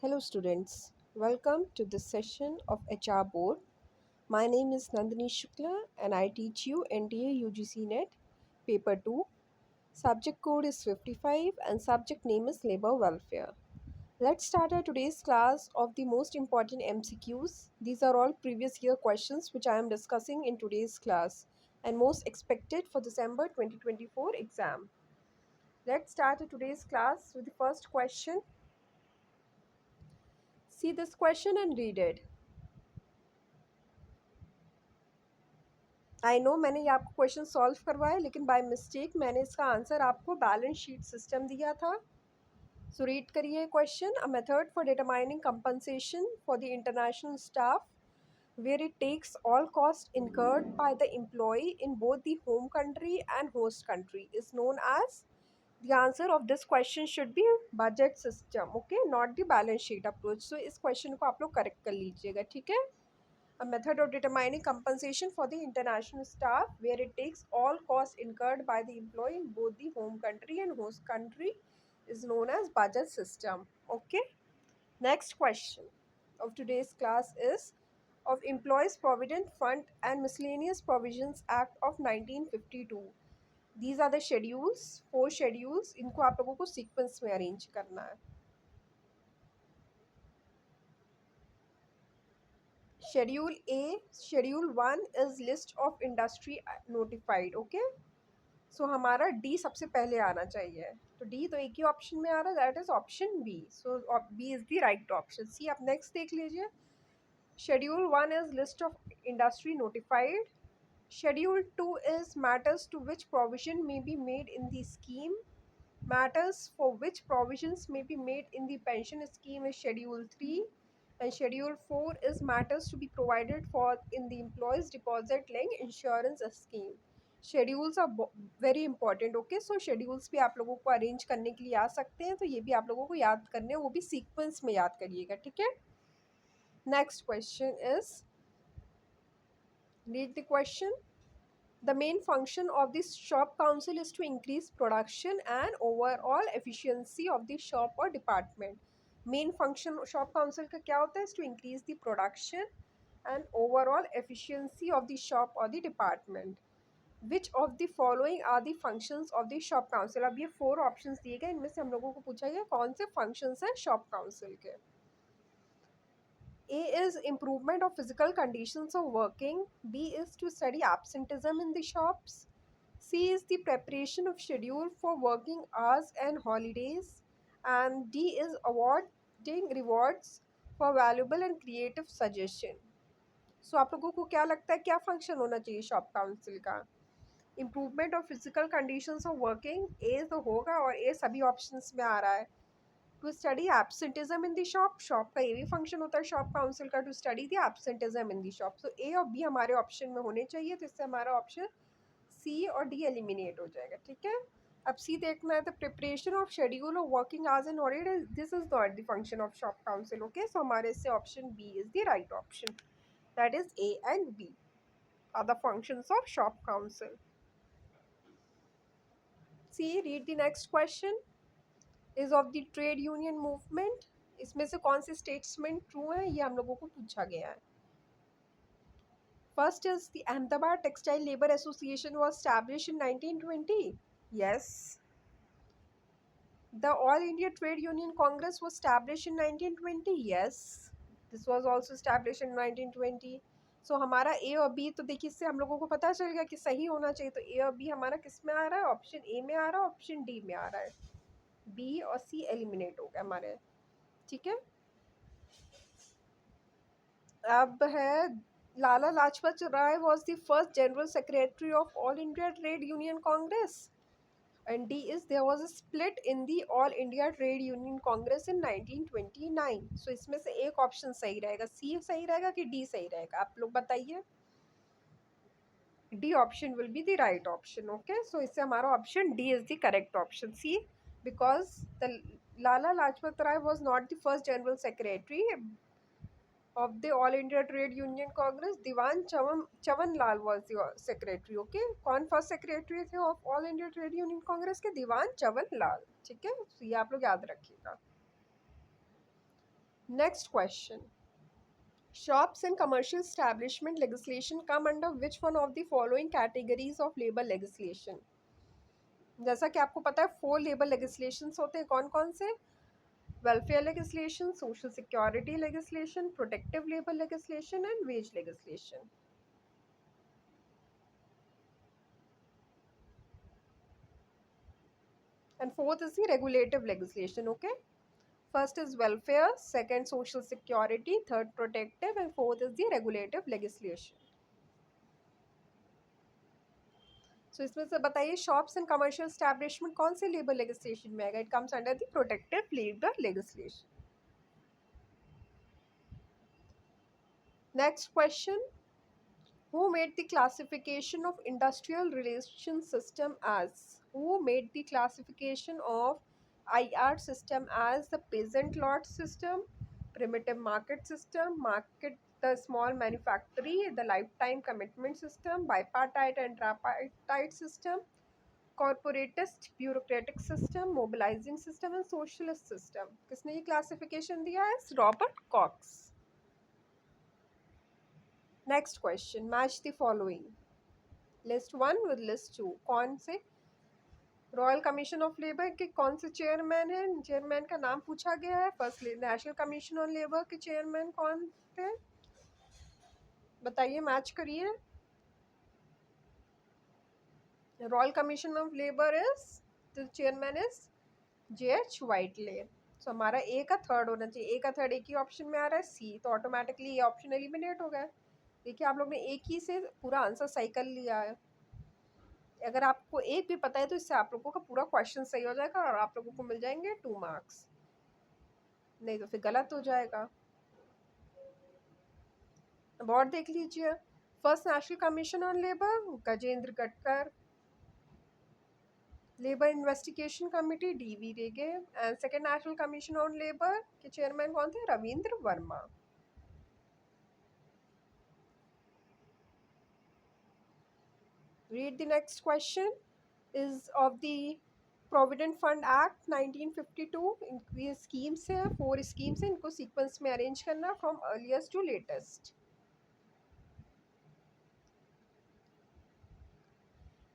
Hello, students. Welcome to this session of HR Board. My name is Nandini Shukla and I teach you NTA UGC NET Paper 2. Subject code is 55 and subject name is Labor Welfare. Let's start our today's class of the most important MCQs. These are all previous year questions which I am discussing in today's class and most expected for December 2024 exam. Let's start today's class with the first question. See this question and read it. I know मैंने ये आपको question solve करवाया लेकिन by mistake मैंने इसका answer आपको balance sheet system दिया था. सो रीड करिए question. A method for determining compensation for the international staff where it takes all costs incurred by the employee in both the home country and host country is known as. The answer of this question should be budget system. Okay, not the balance sheet approach. So इस question को आप लोग correct कर लीजिएगा. ठीक है. A method of determining compensation for the international staff where it takes all costs incurred by the employee in both the home country and host country is known as budget system. Okay. Next question of today's class is of Employees Provident Fund and Miscellaneous Provisions Act of 1952. These are the schedules, 4 schedules. इनको आप लोगों को sequence में arrange करना है. Schedule A, Schedule 1 is list of industry notified. Okay. सो हमारा D सबसे पहले आना चाहिए. तो डी तो एक ही ऑप्शन में आ रहा है, that is option B. So B is the right option. See आप नेक्स्ट देख लीजिए. Schedule 1 is list of industry notified. Schedule 2 is matters to which provision may be made in the scheme. Matters for which provisions may be made in the pension scheme is Schedule 3. And Schedule 4 is matters to be provided for in the employees deposit linked insurance scheme. Schedules are very important. Okay, so schedules भी आप लोगों को arrange करने के लिए आ सकते हैं, तो ये भी आप लोगों को याद करने हैं, वो भी सीक्वेंस में याद करिएगा. ठीक है. Next question is, read the question. The main function of the shop council is to increase production and overall efficiency of the shop or department. Main function shop council का क्या होता है? Is to increase the production and overall efficiency of the shop or the department. Which of the following are the functions of the shop council? अब ये 4 options दिए गए, इनमें से हम लोगों को पूछा गया कौन से फंक्शंस हैं शॉप काउंसिल के. A is improvement of physical conditions of working. B is to study absenteeism in the shops. C is the preparation of schedule for working hours and holidays. And D is awarding rewards for valuable and creative suggestion. So आप लोगों को क्या लगता है क्या function होना चाहिए shop council का? Improvement of physical conditions of working. A तो होगा और ए सभी ऑप्शंस में आ रहा है. To study absenteeism in the shop. Shop का ये भी फंक्शन होता है शॉप काउंसिल का, to study the absenteeism in the shop. So A और बी हमारे ऑप्शन में होने चाहिए, तो इससे हमारा ऑप्शन सी और डी एलिमिनेट हो जाएगा. ठीक है. अब सी देखना है, the preparation of schedule of working hours and holiday, this is not the function of shop council. Okay, so हमारे इससे option B is the right option. That is A and B are the functions of shop council. See, read the next question. Is of the trade union movement. इसमें से कौन से statement true है, ये हम लोगों को पूछा गया है. First is the Ahmedabad textile labour association was established in 1920. Yes. The all India Trade Union Congress was established in 1920. Yes. This was also established in 1920. सो हमारा ए और बी तो देखिए इससे हम लोगों को पता चल गया कि सही होना चाहिए. तो ए और बी हमारा किस में आ रहा है? ऑप्शन ए में आ रहा है, ऑप्शन डी में आ रहा है. बी और सी एलिमिनेट हो गए हमारे. ठीक है. अब है Lala Lajpat Rai was the first general secretary of All India Trade Union Congress. And D is there was a split in the All India Trade Union Congress in 1929. So इसमें से एक ऑप्शन सही रहेगा. सी सही रहेगा कि डी सही रहेगा, आप लोग बताइए. D option will be the right option. Okay, so इससे हमारा option D is the correct option. C, because the Lala Lajpat Rai was not the first general secretary of the All India Trade Union Congress. Diwan Chavan Lal was the secretary. Okay, कौन first secretary थे of All India Trade Union Congress के? दीवान चवन लाल. ठीक है, तो ये आप लोग याद रखिएगा. Next question, shops and commercial establishment legislation come under which one of the following categories of labor legislation? जैसा कि आपको पता है 4 लेबर लेजिस्लेशंस होते हैं, कौन कौन से? Welfare legislation, social security legislation, protective labour legislation and wage legislation. And fourth is the regulative legislation. Okay, first is welfare, second social security, third protective, and fourth is the regulative legislation. So इसमें से बताइए shops and commercial establishment कौन से labour legislation में आएगा? It comes under the protective labour legislation. Next question, who made the classification of industrial relation system as? Who made the classification of IR system as the peasant lot system, primitive market system, market the small manufactory, the lifetime commitment system, bipartite and tripartite system, corporatist bureaucratic system, mobilizing system and socialist system? किसने ये classification दिया है? Robert Cox. Next question, match the following. List 1 with list 2. कौन से royal commission of labour के कौन से chairman हैं? चेयरमैन का नाम पूछा गया है. First national commission on labour के चेयरमैन कौन थे? बताइए, मैच करिए. Royal commission of labour is, the chairman is J.H. व्हाइटले. सो हमारा ए का थर्ड होना चाहिए. ए का थर्ड एक ही ऑप्शन में आ रहा है, सी, तो ऑटोमेटिकली ये ऑप्शन एलिमिनेट हो गया. देखिए आप लोग ने एक ही से पूरा आंसर सही कर लिया है. अगर आपको एक भी पता है तो इससे आप लोगों का पूरा क्वेश्चन सही हो जाएगा और आप लोगों को मिल जाएंगे 2 मार्क्स. नहीं तो फिर गलत हो जाएगा. अब और देख लीजिए. First national commission on labour, Gajendragadkar. Labour investigation committee, DV Rege. And second national commission on labour के चेयरमैन कौन थे? Ravindra Verma. Read the next question. Is of the Provident Fund Act 1952. ये स्कीम्स हैं, 4 स्कीम्स हैं, इनको सीक्वेंस में अरेंज करना from earliest to latest.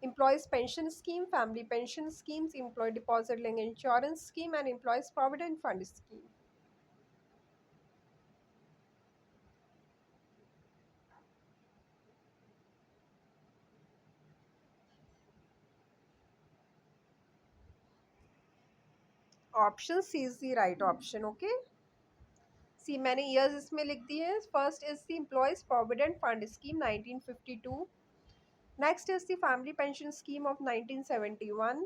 Employees pension scheme, family pension schemes, employee deposit linked insurance scheme and employees provident fund scheme. Option C is the right option. Okay, सी मैंने years इसमें लिख दिए हैं. First is the employees provident fund scheme 1952. Next is the family pension scheme of 1971.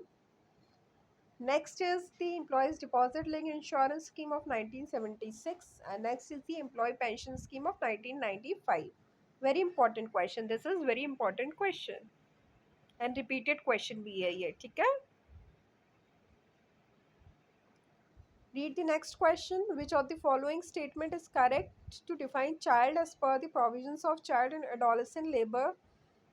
Next is the Employees Deposit Linked Insurance Scheme of 1976, and next is the Employee Pension Scheme of 1995. Very important question. This is very important question and repeated question भी है ये. ठीक है. Read the next question. Which of the following statement is correct to define child as per the provisions of Child and Adolescent Labor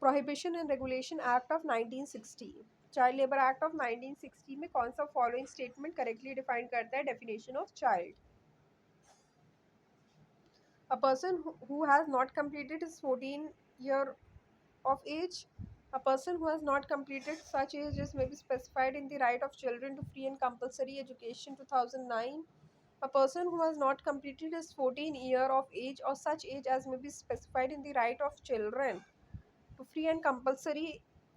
Prohibition and Regulation Act of 1960? Child labour act of 1960 में कौन सा following statement correctly define करता है definition of child? A person who has not completed his 14 year of age. A person who has not completed such age may be specified in the Right of Children to Free and Compulsory Education 2009. A person who has not completed his 14 year of age or such age as may be specified in the Right of Children to Free and Compulsory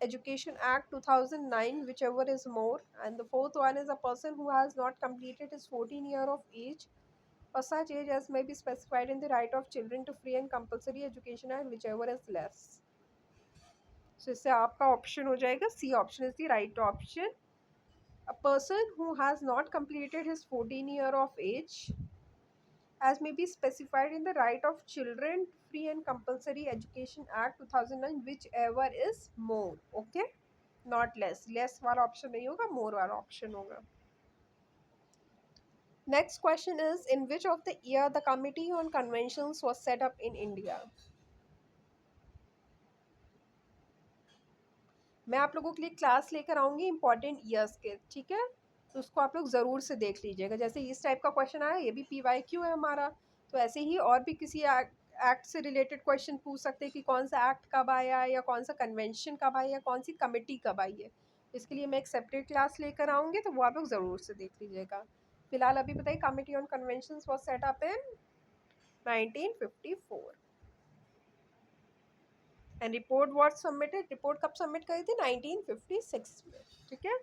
Education Act 2009, whichever is more. And the fourth one is a person who has not completed his 14 year of age or such age as may be specified in the Right of Children to Free and Compulsory Education Act, whichever is less. So इससे आपका option हो जाएगा C. Option is the right option. A person who has not completed his 14 year of age as may be specified in the Right of Children Free and Compulsory Education Act 2009, whichever is more. Okay, not less. Less वाला option नहीं होगा, more वाला option होगा. Next question is, in which of the year the Committee on Conventions was set up in India? मैं आप लोगों के लिए क्लास लेकर आऊंगी इंपॉर्टेंट ईयर्स के. ठीक है, तो उसको आप लोग ज़रूर से देख लीजिएगा। जैसे इस टाइप का क्वेश्चन आया, ये भी PYQ है हमारा, तो ऐसे ही और भी किसी एक्ट से रिलेटेड क्वेश्चन पूछ सकते हैं कि कौन सा एक्ट कब आया है, या कौन सा कन्वेंशन कब आई है, कौन सी कमेटी कब आई है। इसके लिए मैं एक सेपरेट क्लास लेकर आऊँगी, तो वो आप लोग ज़रूर से देख लीजिएगा। फिलहाल अभी बताइए, committee on convention was set up in 1954 and report was submitted, report कब सबमिट करी थी? 1956 में। ठीक है।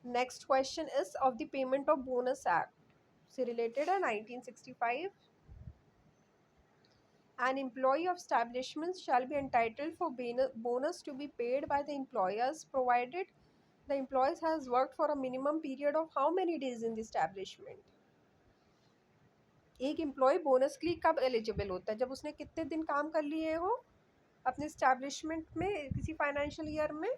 Next question is of the payment of bonus act से रिलेटेड है 1965। An employee of establishment shall be entitled for bonus to be paid by the employers provided the employee has worked for a minimum period of how many days in the establishment. एक employ bonus के लिए कब eligible होता है? जब उसने कितने दिन काम कर लिए हो अपने स्टैब्लिशमेंट में किसी फाइनेंशियल ईयर में।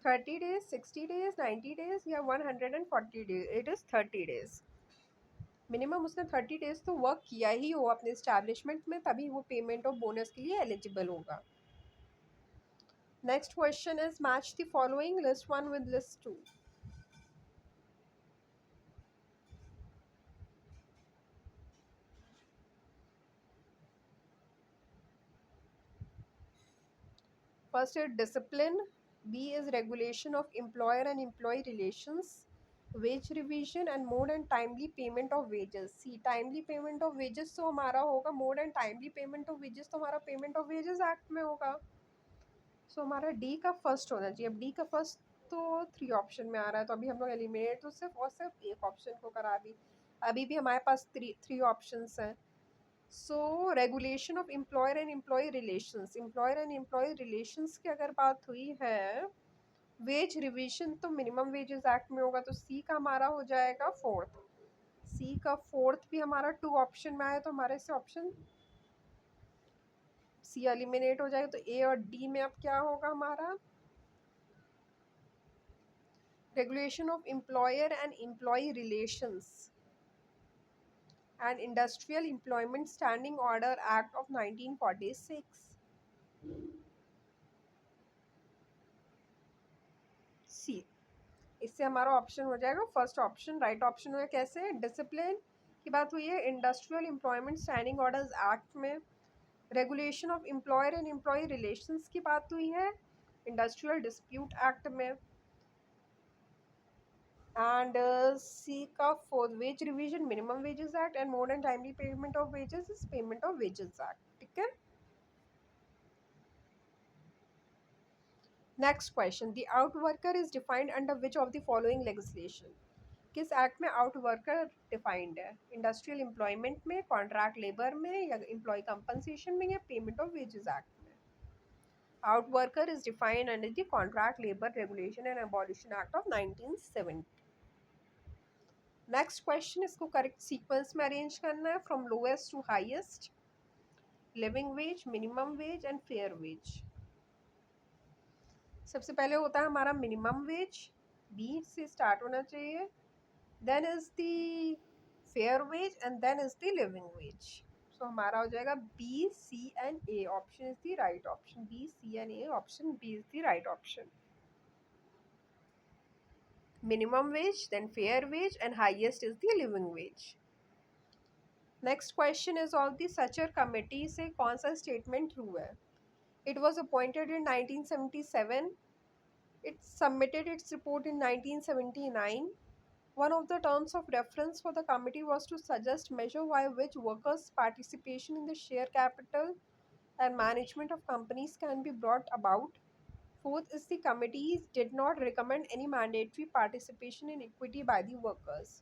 30 days, 60 days, 90 days या 140 days? It is 30 days। Minimum उसने 30 days तो वर्क किया ही हो अपने इस्टेब्लिशमेंट में, तभी वो पेमेंट ऑफ बोनस के लिए एलिजिबल होगा। Next question is match the following list 1 with list 2। First is discipline, B is regulation of employer and employ relations, wage revision and mode and timely payment of wages. C timely payment of wages तो हमारा होगा, mode and timely payment of wages तो हमारा payment of wages act में होगा। सो हमारा D का first होना चाहिए। अब डी का फर्स्ट तो 3 ऑप्शन में आ रहा है, तो अभी हम लोग एलिमिनेट तो सिर्फ और सिर्फ एक ऑप्शन को करा दी। अभी भी हमारे पास थ्री ऑप्शंस हैं। So regulation of employer and employ relations, employer and employ relations की अगर बात हुई है, वेज रिवीजन तो मिनिमम वेजेस एक्ट में होगा, तो सी का हमारा हो जाएगा फोर्थ। सी का फोर्थ भी हमारा 2 ऑप्शन में आया, तो हमारे से ऑप्शन सी एलिमिनेट हो जाएगा। तो ए और डी में अब क्या होगा हमारा? Regulation of Employer and Employee Relations and Industrial Employment Standing Order Act of 1946। सी, इससे हमारा ऑप्शन हो जाएगा फर्स्ट ऑप्शन राइट ऑप्शन हुआ। कैसे? डिसिप्लिन की बात हुई है industrial employment standing orders act में। Regulation of employer and employ relations की बात हुई है इंडस्ट्रियल डिस्प्यूट एक्ट में। एंड सी का fourth wage revision minimum wages act and mode and timely payment of wages is payment of wages act. ठीक है। Next question, the out worker is defined under which of the following legislation? किस act में out worker defined है? Industrial employment में, contract labour में, या employ compensation में, या पेमेंट ऑफ वेजेस एक्ट में? Out worker is defined under the contract labour regulation and abolition act of 1970। Next question, इसको करेक्ट सीक्वेंस में अरेंज करना है from lowest to highest. Living wage, minimum wage and fair wage. सबसे पहले होता है हमारा मिनिमम वेज, बी से स्टार्ट होना चाहिए, then is the fair wage and then is the living veg. सो हमारा हो जाएगा B C and A, option is the right option. B C and A, option B is the right option. Minimum wage, then fair wage and highest is the living wage. Next question is of the Sachar committee से कौन सा statement true है? It was appointed in 1977। It submitted its report in 1979. One of the terms of reference for the committee was to suggest measure by which workers' participation in the share capital and management of companies can be brought about. Fourth is the committee did not recommend any mandatory participation in equity by the workers.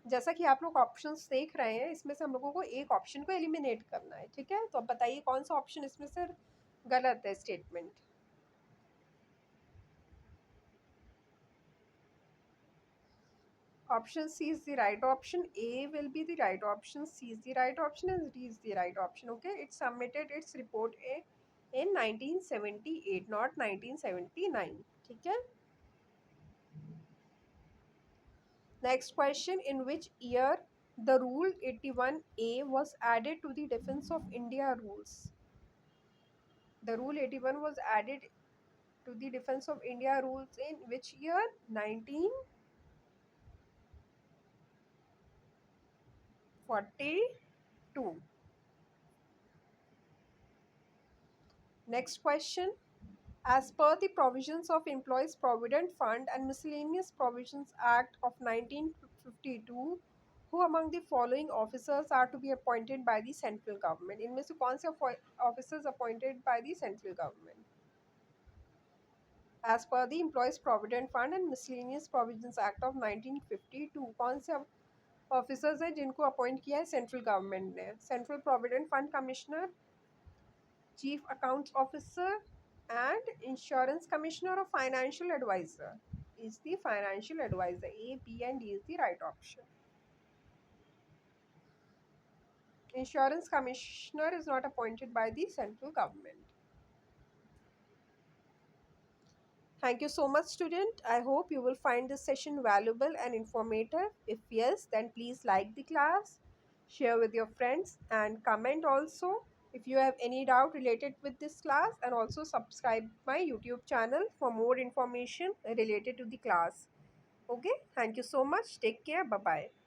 जैसा कि आप लोग options देख रहे हैं, इसमें से हम लोगों को एक ऑप्शन को एलिमिनेट करना है। ठीक है, तो अब बताइए कौन सा ऑप्शन इसमें से गलत है statement? Option C is the right option. A will be the right option. C is the right option, and D is the right option. Okay, it submitted its report in 1978, not 1979. ठीक है. Next question: in which year the Rule 81A was added to the Defence of India rules? The Rule 81 was added to the defense of India rules in which year? 1942. Next question. As per the provisions of Employees Provident Fund and Miscellaneous Provisions Act of 1952, who among the following officers are to be appointed by the central government? इनमें से कौन से officers appointed by the central government? As per the Employees Provident Fund and Miscellaneous Provisions Act of 1952, कौन से officers हैं जिनको appoint किया है सेंट्रल गवर्नमेंट ने? Central provident fund commissioner, chief accounts officer and insurance commissioner or financial advisor? Is the financial advisor. A, B and D is the right option. Insurance commissioner is not appointed by the central government. Thank you so much, student. I hope you will find this session valuable and informative. If yes, then please like the class, share with your friends and comment also if you have any doubt related with this class, and also subscribe my YouTube channel for more information related to the class. Okay, thank you so much. Take care. Bye bye.